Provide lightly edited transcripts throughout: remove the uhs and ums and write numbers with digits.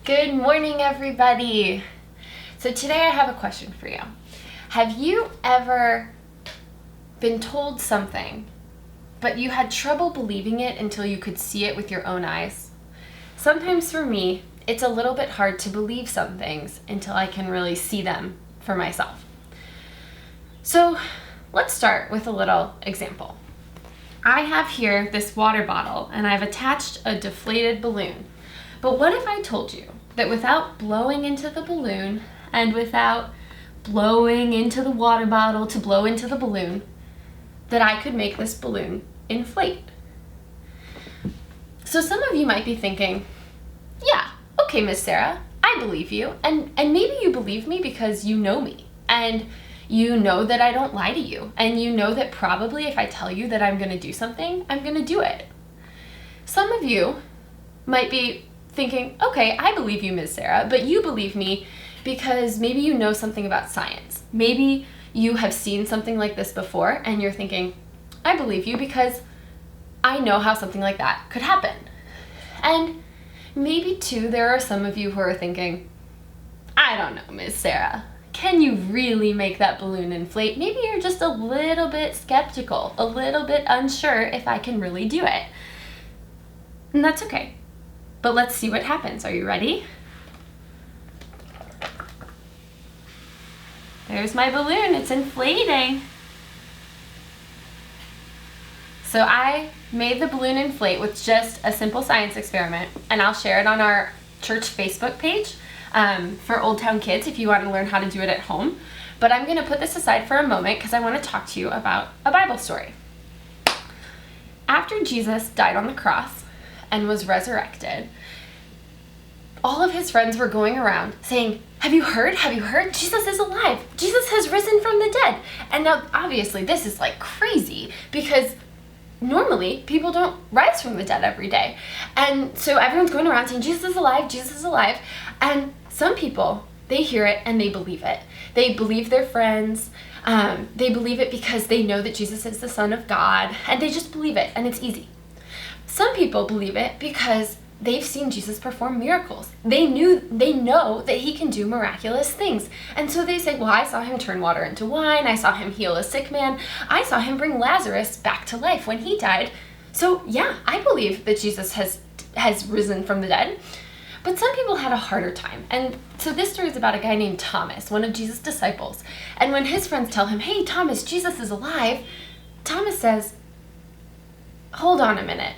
Good morning, everybody. So today I have a question for you. Have you ever been told something, but you had trouble believing it until you could see it with your own eyes? Sometimes for me, it's a little bit hard to believe some things until I can really see them for myself. So let's start with a little example. I have here this water bottle and I've attached a deflated balloon. But what if I told you that without blowing into the balloon and without blowing into the water bottle to blow into the balloon, that I could make this balloon inflate? So some of you might be thinking, yeah, okay, Miss Sarah, I believe you. And maybe you believe me because you know me. And you know that I don't lie to you. And you know that probably if I tell you that I'm going to do something, I'm going to do it. Some of you might be thinking, okay, I believe you, Ms. Sarah, but you believe me because maybe you know something about science. Maybe you have seen something like this before and you're thinking, I believe you because I know how something like that could happen. And maybe too, there are some of you who are thinking, I don't know, Ms. Sarah. Can you really make that balloon inflate? Maybe you're just a little bit skeptical, a little bit unsure if I can really do it. And that's okay. But let's see what happens. Are you ready? There's my balloon. It's inflating. So I made the balloon inflate with just a simple science experiment, and I'll share it on our church Facebook page for Old Town Kids if you want to learn how to do it at home. But I'm going to put this aside for a moment because I want to talk to you about a Bible story. After Jesus died on the cross and was resurrected, all of his friends were going around saying, have you heard? Have you heard? Jesus is alive. Jesus has risen from the dead. And now, obviously, this is like crazy because normally people don't rise from the dead every day. And so everyone's going around saying, Jesus is alive, Jesus is alive. And some people, they hear it and they believe it. They believe their friends. They believe it because they know that Jesus is the Son of God. And they just believe it, and it's easy. Some people believe it because they've seen Jesus perform miracles. They know that he can do miraculous things. And so they say, well, I saw him turn water into wine. I saw him heal a sick man. I saw him bring Lazarus back to life when he died. So yeah, I believe that Jesus has risen from the dead. But some people had a harder time. And so this story is about a guy named Thomas, one of Jesus' disciples. And when his friends tell him, hey, Thomas, Jesus is alive, Thomas says, hold on a minute.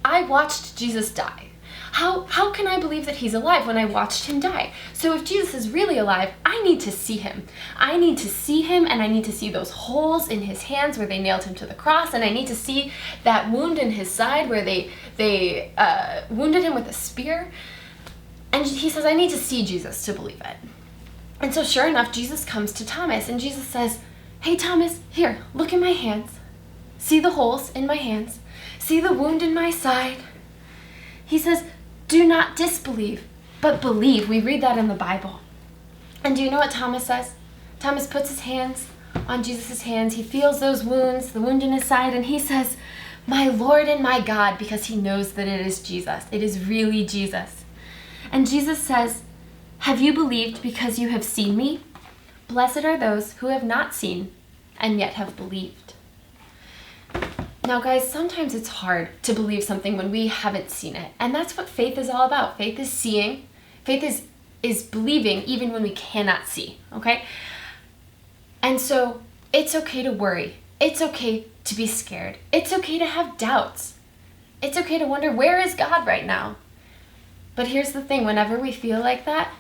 I watched Jesus die. How can I believe that he's alive when I watched him die? So if Jesus is really alive, I need to see him. I need to see him, and I need to see those holes in his hands where they nailed him to the cross, and I need to see that wound in his side where they wounded him with a spear. And he says, I need to see Jesus to believe it. And so sure enough, Jesus comes to Thomas, and Jesus says, hey, Thomas, here, look at my hands. See the holes in my hands. See the wound in my side. He says, do not disbelieve, but believe. We read that in the Bible. And do you know what Thomas says? Thomas puts his hands on Jesus' hands. He feels those wounds, the wound in his side, and he says, my Lord and my God, because he knows that it is Jesus. It is really Jesus. And Jesus says, have you believed because you have seen me? Blessed are those who have not seen and yet have believed. Now, guys, sometimes it's hard to believe something when we haven't seen it. And that's what faith is all about. Faith is seeing. Faith is believing even when we cannot see, okay? And so it's okay to worry. It's okay to be scared. It's okay to have doubts. It's okay to wonder, where is God right now? But here's the thing. Whenever we feel like that,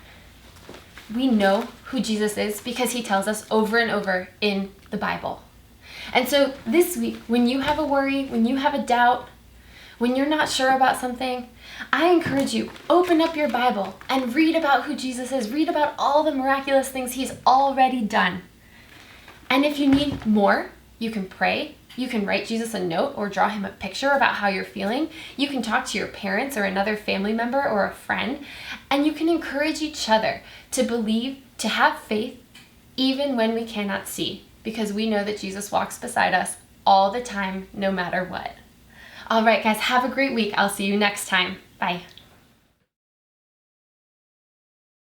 we know who Jesus is because he tells us over and over in the Bible. And so this week, when you have a worry, when you have a doubt, when you're not sure about something, I encourage you, open up your Bible and read about who Jesus is. Read about all the miraculous things he's already done. And if you need more, you can pray. You can write Jesus a note or draw him a picture about how you're feeling. You can talk to your parents or another family member or a friend. And you can encourage each other to believe, to have faith, even when we cannot see. Because we know that Jesus walks beside us all the time, no matter what. All right, guys, have a great week. I'll see you next time. Bye.